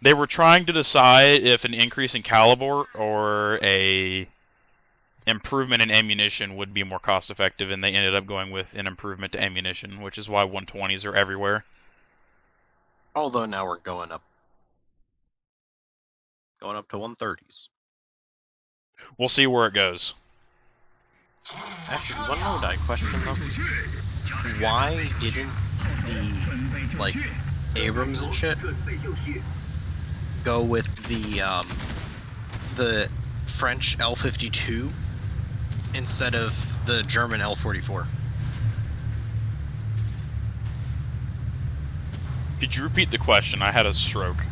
They were trying to decide if an increase in caliber or a improvement in ammunition would be more cost effective, and they ended up going with an improvement to ammunition, which is why 120s are everywhere. Although now we're going up to 130s. We'll see where it goes. Actually, one more question though. Why didn't the like Abrams and shit go with the French L-52 instead of the German L-44? Could you repeat the question? I had a stroke.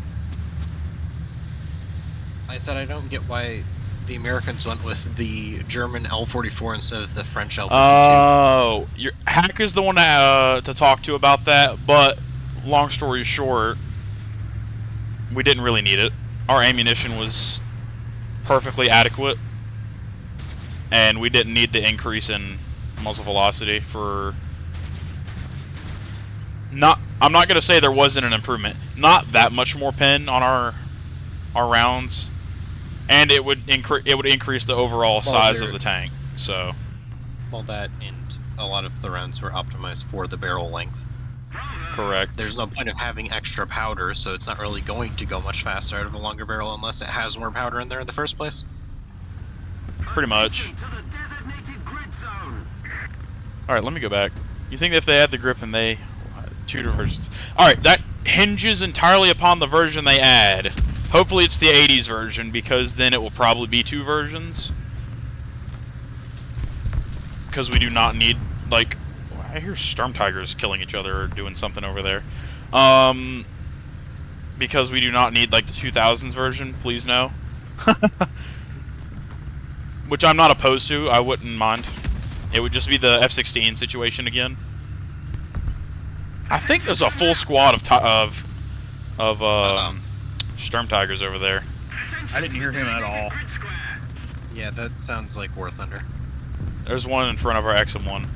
I said I don't get why the Americans went with the German L-44 instead of the French L-52. Oh, Hack is the one to talk to about that, but long story short, we didn't really need it. Our ammunition was perfectly adequate, and we didn't need the increase in muzzle velocity for... I'm not going to say there wasn't an improvement. Not that much more pen on our rounds, and it would increase the overall size of the tank. So, well, that and a lot of the rounds were optimized for the barrel length. Correct. There's no point of having extra powder, so it's not really going to go much faster out of a longer barrel unless it has more powder in there in the first place. Pretty much. Alright, let me go back. You think if they had the grip and they... two versions. Alright, that hinges entirely upon the version they add. Hopefully it's the 80s version, because then it will probably be 2 versions. Because we do not need, like... I hear Storm Tigers killing each other or doing something over there. Because we do not need, like, the 2000s version, please no. Which I'm not opposed to, I wouldn't mind. It would just be the F-16 situation again. I think there's a full squad of Storm Tigers over there. I didn't hear him at all. Yeah, that sounds like War Thunder. There's one in front of our XM1.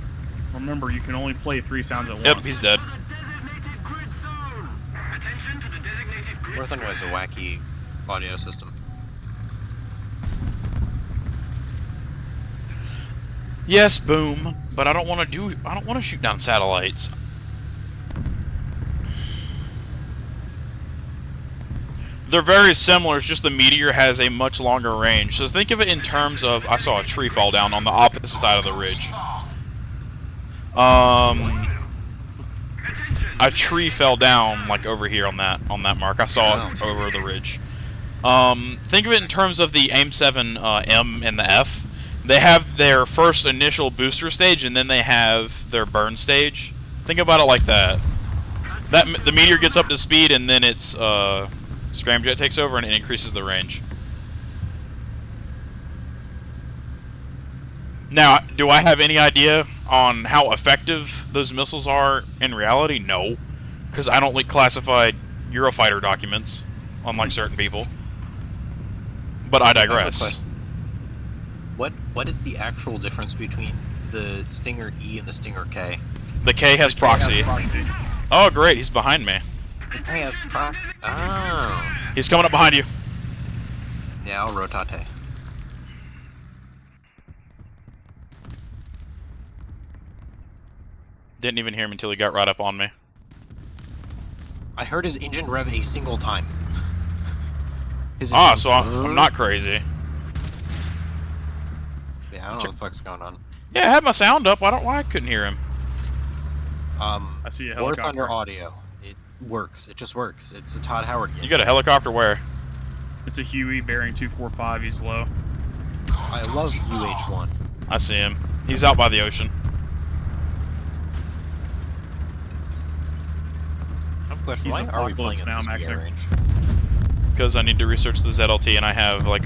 Remember, you can only play 3 sounds at once. Yep, he's dead. War Thunder has a wacky audio system. Yes, boom, but I don't want to shoot down satellites. They're very similar, it's just the Meteor has a much longer range. So think of it in terms of, I saw a tree fall down on the opposite side of the ridge. A tree fell down like over here on that mark. I saw it over the ridge. Think of it in terms of the AIM-7 M and the F. They have their first initial booster stage, and then they have their burn stage. Think about it like that. The Meteor gets up to speed, and then its scramjet takes over, and it increases the range. Now, do I have any idea on how effective those missiles are in reality? No, because I don't like classified Eurofighter documents, unlike certain people. But I digress. What is the actual difference between the Stinger E and the Stinger K? The K has proxy. Oh, great, he's behind me. The K has proxy. Oh. He's coming up behind you. Now rotate. Didn't even hear him until he got right up on me. I heard his engine rev a single time. So I'm not crazy. Yeah, I don't know what the fuck's going on. Yeah, I had my sound up. Why I couldn't hear him? I see a War helicopter. Thunder audio. It works. It just works. It's a Todd Howard game. You got a helicopter where? It's a Huey bearing 245. He's low. I love UH-1. I see him. He's out by the ocean. I have a question. Why are we playing at this BA range? Because I need to research the ZLT, and I have like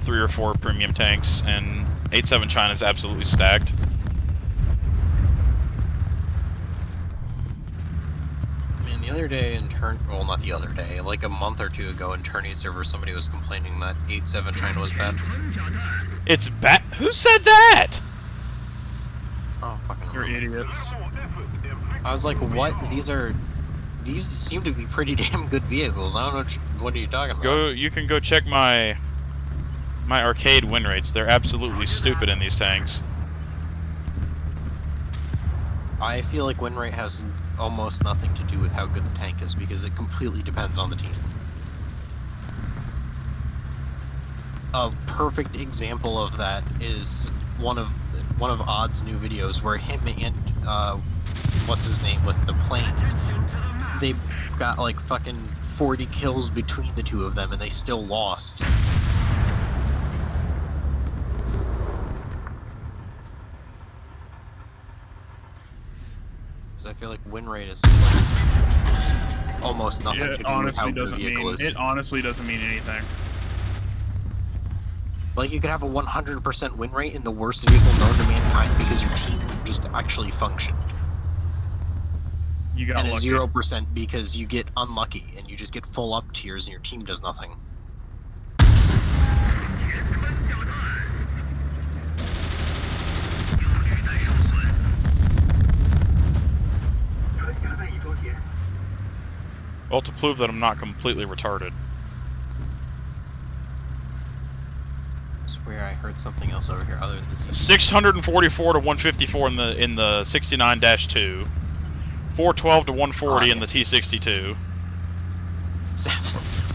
3 or 4 premium tanks, and 8-7 China is absolutely stacked. Man, the other day in well, not the other day, like a month or 2 ago in Tourney server, somebody was complaining that 8-7 China was bad. It's bad? Who said that? Oh, fucking You're idiots. I was like, what? These are these seem to be pretty damn good vehicles. I don't know what are you talking about. You can go check my arcade win rates. They're absolutely stupid in these tanks. I feel like win rate has almost nothing to do with how good the tank is because it completely depends on the team. A perfect example of that is one of Odd's new videos where him and what's his name with the planes, they've got like fucking 40 kills between the two of them and they still lost. So I feel like win rate is like almost nothing to do with how good the vehicle is. It honestly doesn't mean anything. Like, you could have a 100% win rate in the worst vehicle known to mankind because your team just actually functioned. You got and a lucky. 0% because you get unlucky and you just get full up tiers and your team does nothing. Well, to prove that I'm not completely retarded. I swear I heard something else over here other than this. 644 to 154 in the 69-2. 412 to 140 in the T62. What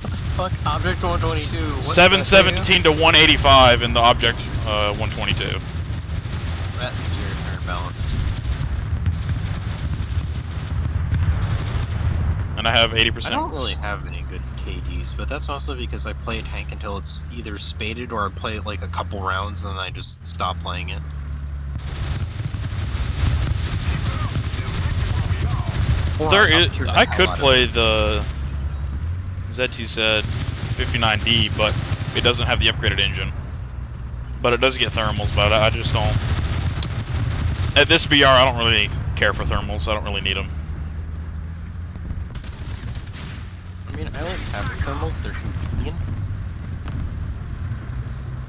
the fuck? Object 122. 717 to 185 in the Object 122. That seems very fair and balanced. And I have 80%. I don't really have any good KDs, but that's also because I play a tank until it's either spaded or I play it like a couple rounds and then I just stop playing it. I could play the ZTZ 59D, but it doesn't have the upgraded engine. But it does get thermals, but I just don't. At this BR, I don't really care for thermals. I don't really need them. I mean, I like having thermals. They're convenient.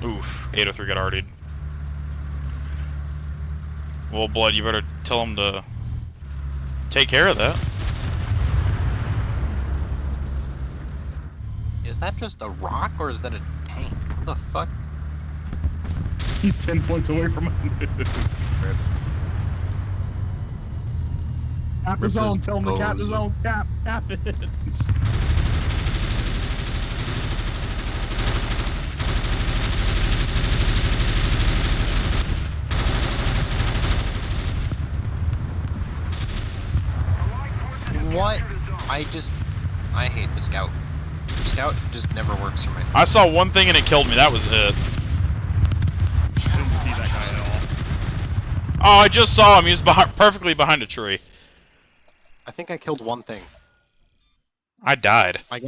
Oof, 803 got RD'd. Well, Blood, you better tell him to take care of that. Is that just a rock or is that a tank? What the fuck? He's 10 points away from it. Cap the zone, tell him to cap the zone, cap it. What? I hate the Scout. Scout just never works for me. I saw one thing and it killed me, that was it. I didn't see that guy at all. Oh, I just saw him, he was perfectly behind a tree. I think I killed one thing. I died. I got